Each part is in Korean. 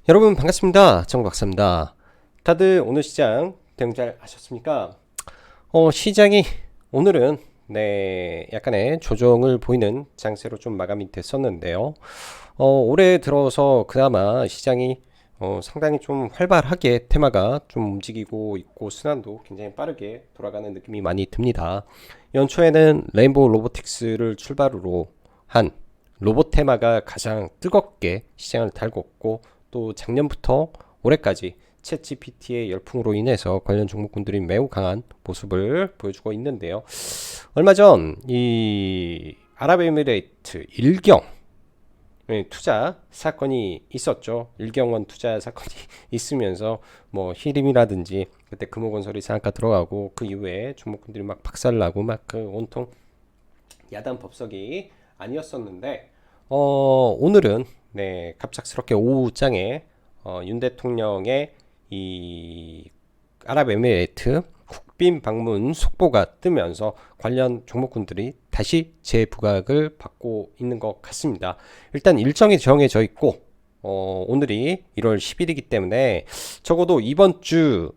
여러분 반갑습니다. 정박사입니다. 다들 오늘 시장 대응 잘 하셨습니까? 시장이 오늘은 약간의 조정을 보이는 장세로 좀 마감이 됐었는데요. 올해 들어서 그나마 시장이 상당히 좀 활발하게 테마가 좀 움직이고 있고 순환도 굉장히 빠르게 돌아가는 느낌이 많이 듭니다. 연초에는 레인보우 로보틱스를 출발으로 한 로봇 테마가 가장 뜨겁게 시장을 달궜고 또 작년부터 올해까지 챗GPT의 열풍으로 인해서 관련 종목군들이 매우 강한 모습을 보여주고 있는데요. 얼마 전 이 아랍에미레이트 일경 투자 사건이 있었죠. 일경원 투자 사건이 있으면서 뭐 히림이라든지 그때 금호건설이 상한가 들어가고 그 이후에 종목군들이 막 박살나고 막 그 온통 야단 법석이 아니었었는데 오늘은 갑작스럽게 오후장에 윤 대통령의 이 아랍에미레이트 국빈 방문 속보가 뜨면서 관련 종목군들이 다시 재부각을 받고 있는 것 같습니다. 일단 일정이 정해져 있고 오늘이 1월 10일이기 때문에 적어도 이번 주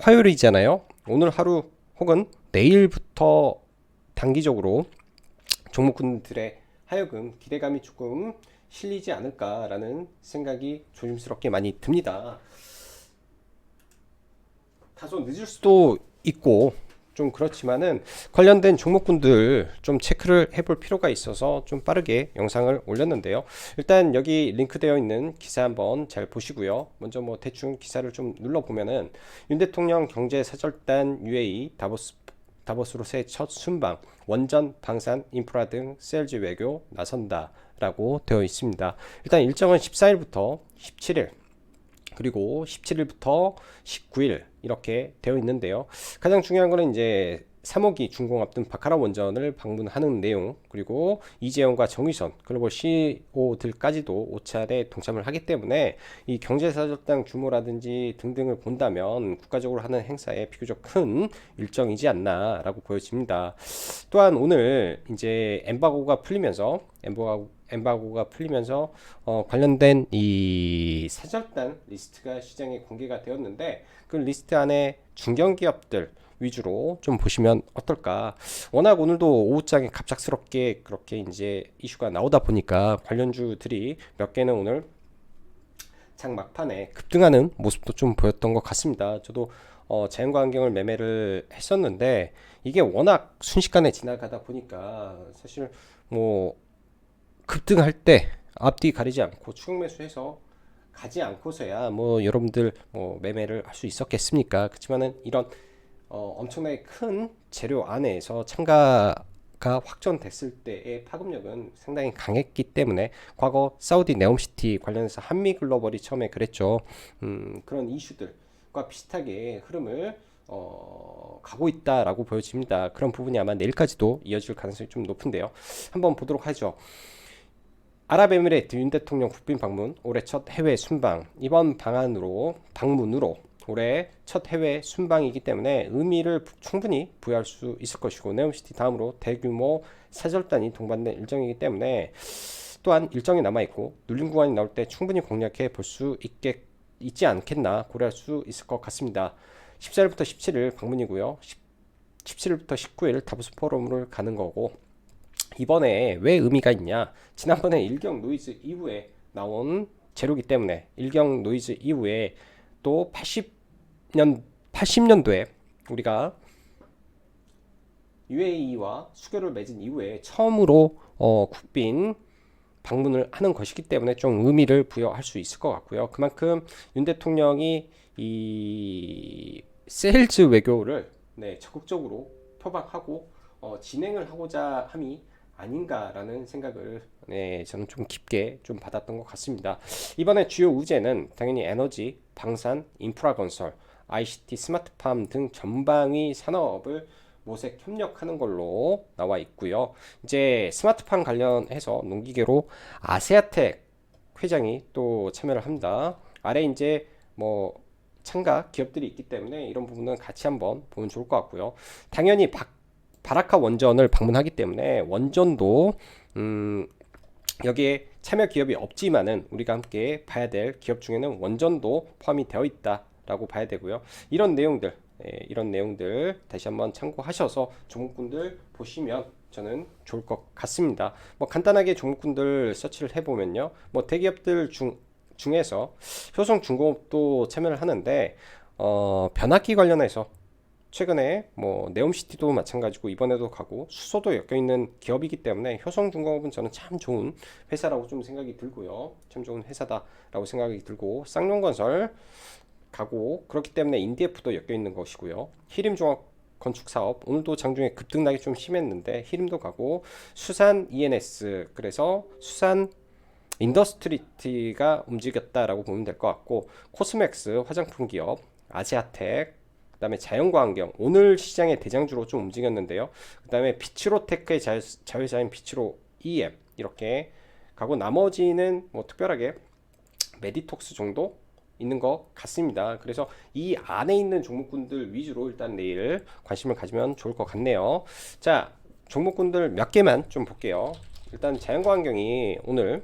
화요일이잖아요. 오늘 하루 혹은 내일부터 단기적으로 종목군들의 하여금 기대감이 조금 실리지 않을까라는 생각이 조심스럽게 많이 듭니다. 다소 늦을 수도 있고 좀 그렇지만은 관련된 종목군들 좀 체크를 해볼 필요가 있어서 좀 빠르게 영상을 올렸는데요. 일단 여기 링크되어 있는 기사 한번 잘 보시고요. 먼저 뭐 대충 기사를 좀 눌러보면은 윤 대통령 경제사절단 UAE 다보스로 새 첫 순방, 원전, 방산, 인프라 등 셀즈 외교 나선다 라고 되어 있습니다. 일단 일정은 14일부터 17일 그리고 17일부터 19일 이렇게 되어 있는데요. 가장 중요한 거는 이제 3호기 준공 앞둔 바카라 원전을 방문하는 내용, 그리고 이재용과 정의선 글로벌 CEO들까지도 오차례 동참을 하기 때문에 이 경제사절단 규모라든지 등등을 본다면 국가적으로 하는 행사에 비교적 큰 일정이지 않나라고 보여집니다. 또한 오늘 이제 엠바고가 풀리면서 관련된 이 사절단 리스트가 시장에 공개가 되었는데 그 리스트 안에 중견기업들 위주로 좀 보시면 어떨까. 워낙 오늘도 오후장에 갑작스럽게 그렇게 이제 이슈가 나오다 보니까 관련주들이 몇 개는 오늘 장 막판에 급등하는 모습도 좀 보였던 것 같습니다. 저도 자연과 환경을 매매를 했었는데 이게 워낙 순식간에 지나가다 보니까 사실 뭐 급등할 때 앞뒤 가리지 않고 추격 매수해서 가지 않고서야 뭐 여러분들 뭐 매매를 할 수 있었겠습니까? 그렇지만은 이런 엄청나게 큰 재료 안에서 참가가 확정됐을 때의 파급력은 상당히 강했기 때문에 과거 사우디 네옴시티 관련해서 한미글로벌이 처음에 그랬죠. 그런 이슈들과 비슷하게 흐름을 가고 있다라고 보여집니다. 그런 부분이 아마 내일까지도 이어질 가능성이 좀 높은데요. 한번 보도록 하죠. 아랍에미레이트 윤 대통령 국빈 방문 올해 첫 해외 순방 이번 방문으로 올해 첫 해외 순방이기 때문에 의미를 충분히 부여할 수 있을 것이고 네옴시티 다음으로 대규모 사절단이 동반된 일정이기 때문에 또한 일정이 남아있고 눌림 구간이 나올 때 충분히 공략해 볼 수 있지 않겠나 고려할 수 있을 것 같습니다. 14일부터 17일 방문이고요. 17일부터 19일 다보스 포럼을 가는 거고 이번에 왜 의미가 있냐? 지난번에 일경 노이즈 이후에 나온 재료기 때문에 일경 노이즈 이후에 또 80년도에 우리가 UAE와 수교를 맺은 이후에 처음으로 국빈 방문을 하는 것이기 때문에 좀 의미를 부여할 수 있을 것 같고요. 그만큼 윤 대통령이 이 세일즈 외교를 적극적으로 표방하고 진행을 하고자 함이 아닌가라는 생각을 저는 좀 깊게 좀 받았던 것 같습니다. 이번에 주요 우제는 당연히 에너지, 방산, 인프라 건설, ICT, 스마트팜 등 전방위 산업을 모색 협력하는 걸로 나와 있고요. 이제 스마트팜 관련해서 농기계로 아세아텍 회장이 또 참여를 합니다. 아래 이제 뭐 참가 기업들이 있기 때문에 이런 부분은 같이 한번 보면 좋을 것 같고요. 당연히 바라카 원전을 방문하기 때문에 원전도 여기에 참여 기업이 없지만은 우리가 함께 봐야 될 기업 중에는 원전도 포함이 되어 있다라고 봐야 되고요. 이런 내용들 이런 내용들 다시 한번 참고하셔서 종목군들 보시면 저는 좋을 것 같습니다. 뭐 간단하게 종목군들 서치를 해보면요, 뭐 대기업들 중에서 효성중공업도 참여를 하는데 변압기 관련해서 최근에 뭐 네옴시티도 마찬가지고 이번에도 가고 수소도 엮여 있는 기업이기 때문에 효성중공업은 저는 참 좋은 회사라고 좀 생각이 들고요, 참 좋은 회사다라고 생각이 들고, 쌍용건설 가고, 그렇기 때문에 인디에프도 엮여 있는 것이고요. 히림종합 건축사업 오늘도 장중에 급등락이 좀 심했는데 히림도 가고, 수산 ENS, 그래서 수산 인더스트리티가 움직였다라고 보면 될 것 같고, 코스맥스 화장품 기업, 아시아텍, 그 다음에 자연과환경 오늘 시장의 대장주로 좀 움직였는데요. 그 다음에 비츠로테크의 자회사인 비츠로 EM 이렇게 가고, 나머지는 뭐 특별하게 메디톡스 정도 있는 것 같습니다. 그래서 이 안에 있는 종목군들 위주로 일단 내일 관심을 가지면 좋을 것 같네요. 자, 종목군들 몇 개만 좀 볼게요. 일단 자연과환경이 오늘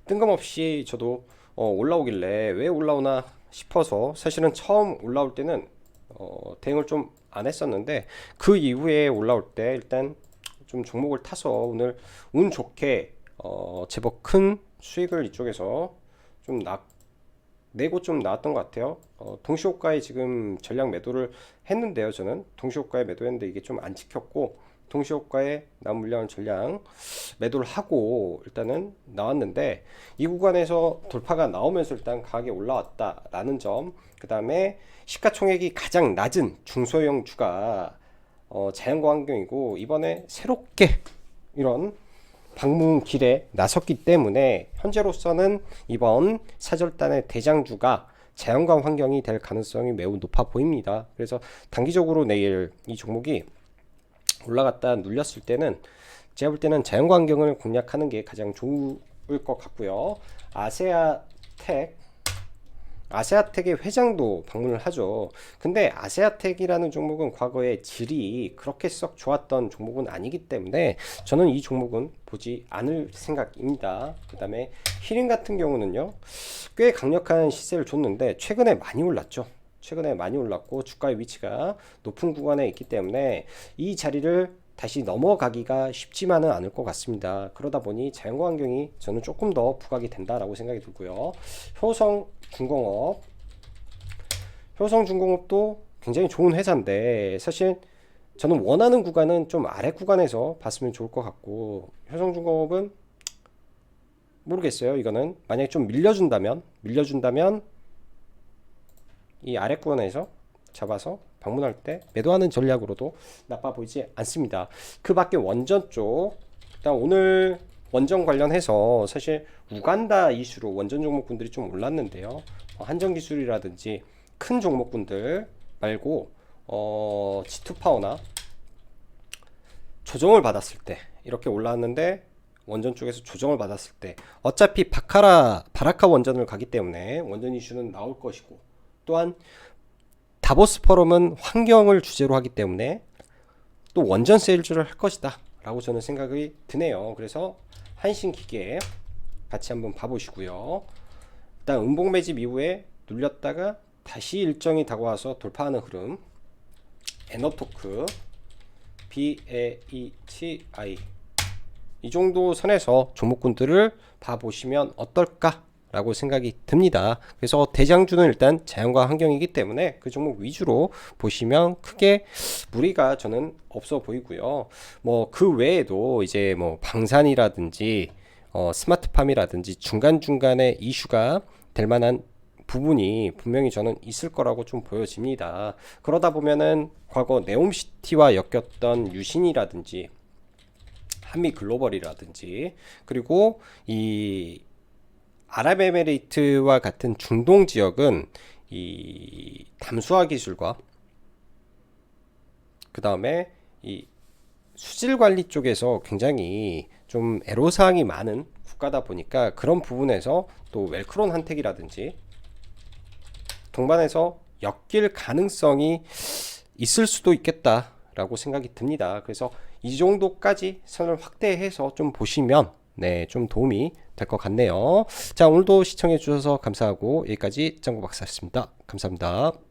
뜬금없이 저도 올라오길래 왜 올라오나 싶어서 사실은 처음 올라올 때는 대응을 좀 안 했었는데, 그 이후에 올라올 때 일단 좀 종목을 타서 오늘 운 좋게 제법 큰 수익을 이쪽에서 좀 내고 좀 나왔던 것 같아요. 동시호가에 지금 전량 매도를 했는데요. 저는 동시호가에 매도했는데 이게 좀 안 지켰고, 동시호가에 남은 물량을 전량 매도를 하고 일단은 나왔는데, 이 구간에서 돌파가 나오면서 일단 강하게 올라왔다라는 점, 그 다음에 시가총액이 가장 낮은 중소형 주가 자연과환경이고, 이번에 새롭게 이런 방문 길에 나섰기 때문에 현재로서는 이번 사절단의 대장주가 자연과 환경이 될 가능성이 매우 높아 보입니다. 그래서 단기적으로 내일 이 종목이 올라갔다 눌렸을 때는 제가 볼 때는 자연과 환경을 공략하는 게 가장 좋을 것 같고요. 아세아텍의 회장도 방문을 하죠. 근데 아세아텍이라는 종목은 과거에 질이 그렇게 썩 좋았던 종목은 아니기 때문에 저는 이 종목은 보지 않을 생각입니다. 그 다음에 히림 같은 경우는요, 꽤 강력한 시세를 줬는데 최근에 많이 올랐죠. 최근에 많이 올랐고 주가의 위치가 높은 구간에 있기 때문에 이 자리를 다시 넘어가기가 쉽지만은 않을 것 같습니다. 그러다 보니 자연과 환경이 저는 조금 더 부각이 된다라고 생각이 들고요. 효성중공업도 굉장히 좋은 회사인데 사실 저는 원하는 구간은 좀 아래 구간에서 봤으면 좋을 것 같고, 효성중공업은 모르겠어요. 이거는 만약에 좀 밀려준다면 이 아래 구간에서 잡아서 방문할 때 매도하는 전략으로도 나빠 보이지 않습니다. 그 밖에 원전 쪽, 일단 오늘 원전 관련해서 사실 우간다 이슈로 원전 종목군들이 좀 올랐는데요. 한전기술이라든지 큰 종목군들 말고 G2파워나 조정을 받았을 때 이렇게 올라왔는데, 원전 쪽에서 조정을 받았을 때 어차피 바라카 원전을 가기 때문에 원전 이슈는 나올 것이고, 또한 다보스 포럼은 환경을 주제로 하기 때문에 또 원전 세일즈를 할 것이다 라고 저는 생각이 드네요. 그래서 한신기계 같이 한번 봐보시고요. 일단 음봉 매집 이후에 눌렸다가 다시 일정이 다가와서 돌파하는 흐름, 에너토크 BAETI 이 정도 선에서 종목군들을 봐보시면 어떨까 라고 생각이 듭니다. 그래서 대장주는 일단 자연과 환경이기 때문에 그 종목 위주로 보시면 크게 무리가 저는 없어 보이고요. 뭐 그 외에도 이제 뭐 방산이라든지 스마트팜이라든지 중간중간에 이슈가 될 만한 부분이 분명히 저는 있을 거라고 좀 보여집니다. 그러다 보면은 과거 네옴시티와 엮였던 유신이라든지 한미글로벌이라든지, 그리고 이 아랍에미레이트와 같은 중동 지역은 이 담수화 기술과 그 다음에 이 수질 관리 쪽에서 굉장히 좀 애로사항이 많은 국가다 보니까 그런 부분에서 또 웰크론 한택이라든지 동반해서 엮일 가능성이 있을 수도 있겠다라고 생각이 듭니다. 그래서 이 정도까지 선을 확대해서 좀 보시면 네, 좀 도움이 될 것 같네요. 자, 오늘도 시청해 주셔서 감사하고 여기까지 짱구 박사였습니다. 감사합니다.